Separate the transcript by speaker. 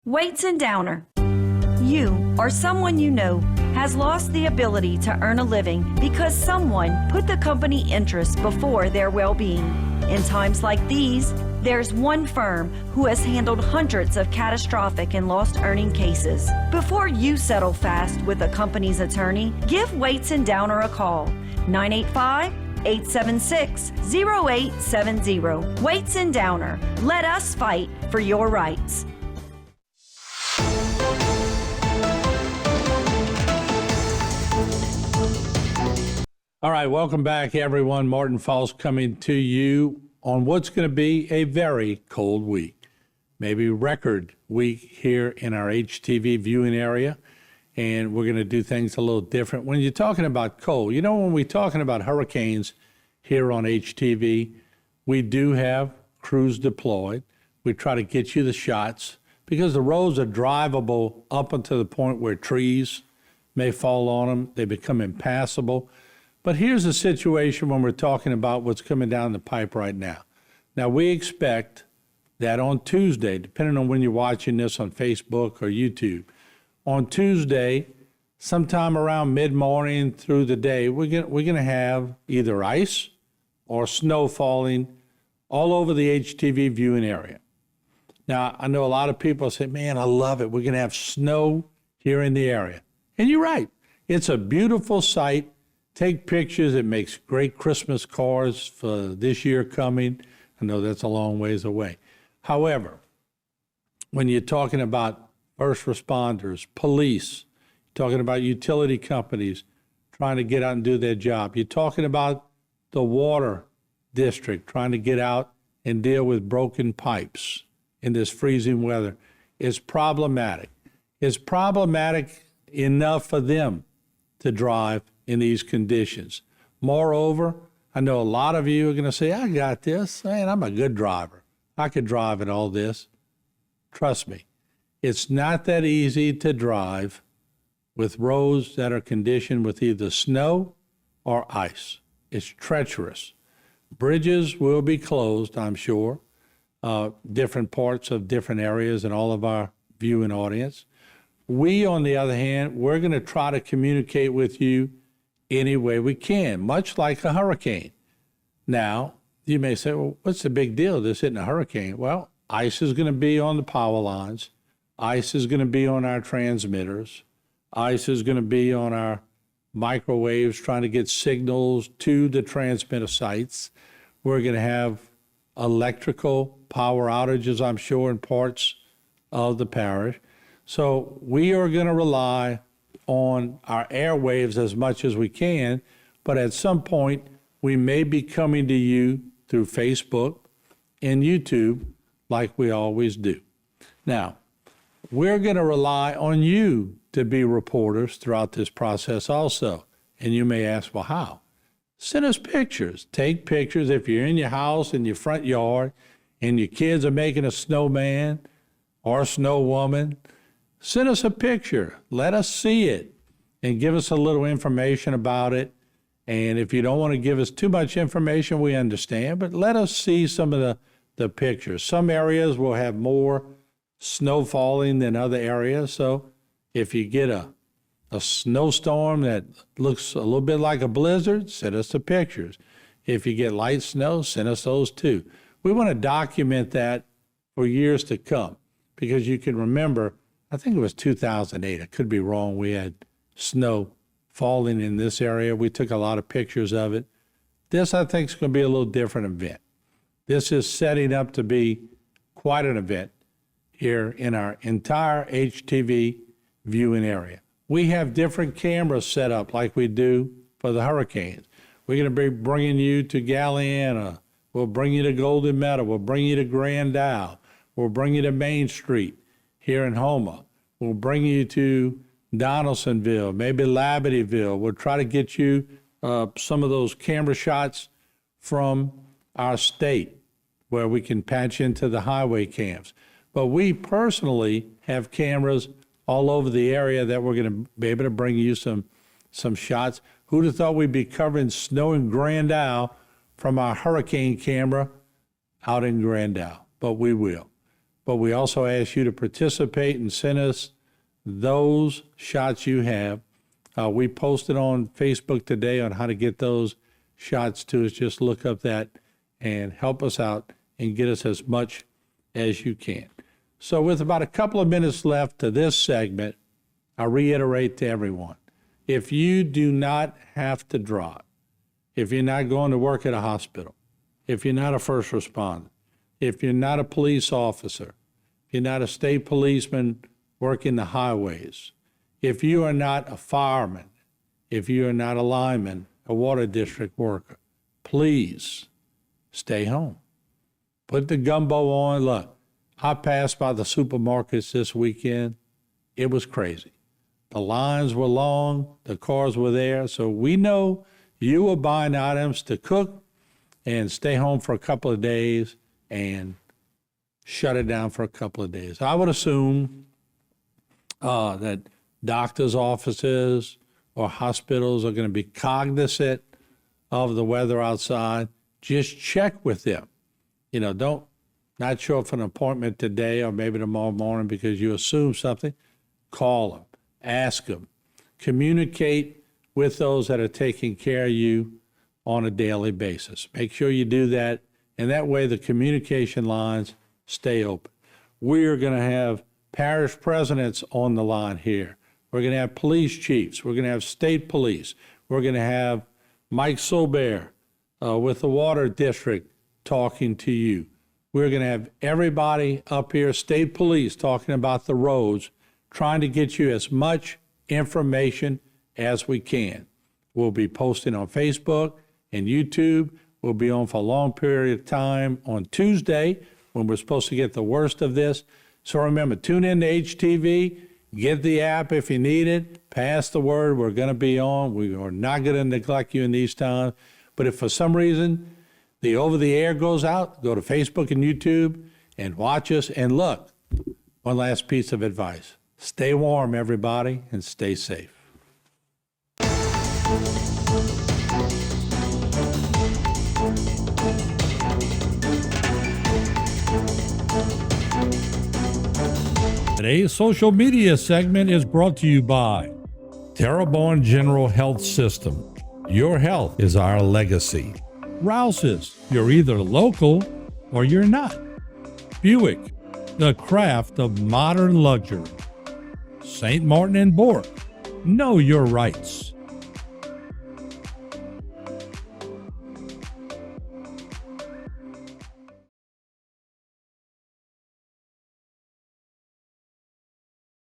Speaker 1: Weights and Downer. You or someone you know has lost the ability to earn a living because someone put the company interests before their well-being. In times like these, there's one firm who has handled hundreds of catastrophic and lost earning cases. Before you settle fast with a company's attorney, give Weights and Downer a call. 985-876-0870. Weights and Downer. Let us fight for your rights.
Speaker 2: All right, welcome back, everyone. Martin Falls coming to you on what's going to be a very cold week, maybe record week here in our HTV viewing area, and we're going to do things a little different. When you're talking about cold, when we're talking about hurricanes here on HTV, we do have crews deployed. We try to get you the shots because the roads are drivable up until the point where trees may fall on them. They become impassable. But here's the situation when we're talking about what's coming down the pipe right now. Now, we expect that on Tuesday, depending on when you're watching this on Facebook or YouTube, on Tuesday, sometime around mid-morning through the day, we're going to have either ice or snow falling all over the HTV viewing area. Now, I know a lot of people say, man, I love it. We're going to have snow here in the area. And you're right. It's a beautiful sight. Take pictures. It makes great Christmas cards for this year coming. I know that's a long ways away. However, when you're talking about first responders, police, talking about utility companies trying to get out and do their job, you're talking about the water district trying to get out and deal with broken pipes in this freezing weather, it's problematic. It's problematic enough for them to drive in these conditions. Moreover, I know a lot of you are going to say, I got this. Man, I'm a good driver. I could drive in all this. Trust me, it's not that easy to drive with roads that are conditioned with either snow or ice. It's treacherous. Bridges will be closed, I'm sure, different parts of different areas and all of our viewing audience. We, on the other hand, we're going to try to communicate with you any way we can, much like a hurricane. Now, you may say, well, what's the big deal? This isn't a hurricane. Well, ice is going to be on the power lines. Ice is going to be on our transmitters. Ice is going to be on our microwaves trying to get signals to the transmitter sites. We're going to have electrical power outages, I'm sure, in parts of the parish. So we are going to rely on our airwaves as much as we can, but at some point we may be coming to you through Facebook and YouTube like we always do. Now, we're going to rely on you to be reporters throughout this process also. And you may ask, well, how? Send us pictures. Take pictures. If you're in your house, in your front yard, and your kids are making a snowman or a snow woman, send us a picture. Let us see it and give us a little information about it. And if you don't want to give us too much information, we understand, but let us see some of the pictures. Some areas will have more snow falling than other areas. So if you get a snowstorm that looks a little bit like a blizzard, send us the pictures. If you get light snow, send us those too. We want to document that for years to come because you can remember, I think it was 2008. I could be wrong. We had snow falling in this area. We took a lot of pictures of it. This, I think, is going to be a little different event. This is setting up to be quite an event here in our entire HTV viewing area. We have different cameras set up like we do for the hurricanes. We're going to be bringing you to Galliana. We'll bring you to Golden Meadow. We'll bring you to Grand Isle. We'll bring you to Main Street here in Houma. We'll bring you to Donaldsonville, maybe Labadeville. We'll try to get you some of those camera shots from our state where we can patch into the highway cams. But we personally have cameras all over the area that we're going to be able to bring you some shots. Who'd have thought we'd be covering snow in Grand Isle from our hurricane camera out in Grand Isle? But we will. but we also ask you to participate and send us those shots you have. We posted on Facebook today on how to get those shots to us. Just look up that and help us out and get us as much as you can. So with about a couple of minutes left to this segment, I reiterate to everyone, if you do not have to drive, if you're not going to work at a hospital, if you're not a first responder, if you're not a police officer, if you're not a state policeman working the highways, if you are not a fireman, if you are not a lineman, a water district worker, please stay home. Put the gumbo on. Look, I passed by the supermarkets this weekend. It was crazy. The lines were long, the cars were there. So we know you are buying items to cook and stay home for a couple of days and shut it down for a couple of days. I would assume that doctors' offices or hospitals are going to be cognizant of the weather outside. Just check with them. Don't not show up for an appointment today or maybe tomorrow morning because you assume something. Call them, ask them, communicate with those that are taking care of you on a daily basis. Make sure you do that, and that way the communication lines stay open. We're going to have parish presidents on the line here. We're going to have police chiefs. We're going to have state police. We're going to have Mike Soubert with the water district talking to you. We're going to have everybody up here, state police, talking about the roads, trying to get you as much information as we can. We'll be posting on Facebook and YouTube. We'll be on for a long period of time on Tuesday when we're supposed to get the worst of this. So remember, tune in to HTV, get the app if you need it, pass the word. We're going to be on. We are not going to neglect you in these times. But if for some reason the over-the-air goes out, go to Facebook and YouTube and watch us. And look, one last piece of advice. Stay warm, everybody, and stay safe.
Speaker 3: Today's social media segment is brought to you by Terrebonne General Health System. Your health is our legacy. Rouse's, you're either local or you're not. Buick, the craft of modern luxury. St. Martin and Bork, know your rights.